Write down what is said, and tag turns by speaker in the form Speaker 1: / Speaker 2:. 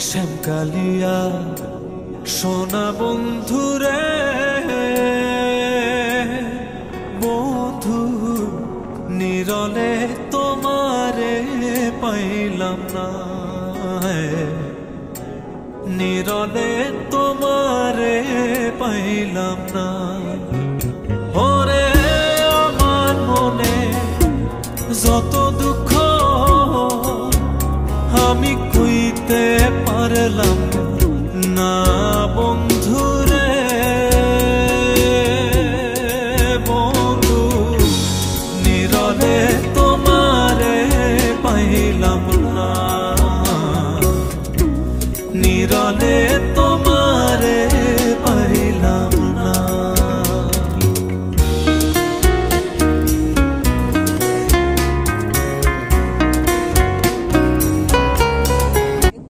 Speaker 1: শ্যামকালিয়া সোনা বন্ধুরে বন্ধু নিরলে তোমারে পাইলাম না, নিরলে তোমারে পাইলাম না। ওরে আমার মনে যত দুঃখ আমি কইতে পারলাম না বন্ধুরে, বন্ধু নিরলে তোমারে পাইলাম না, নিরলে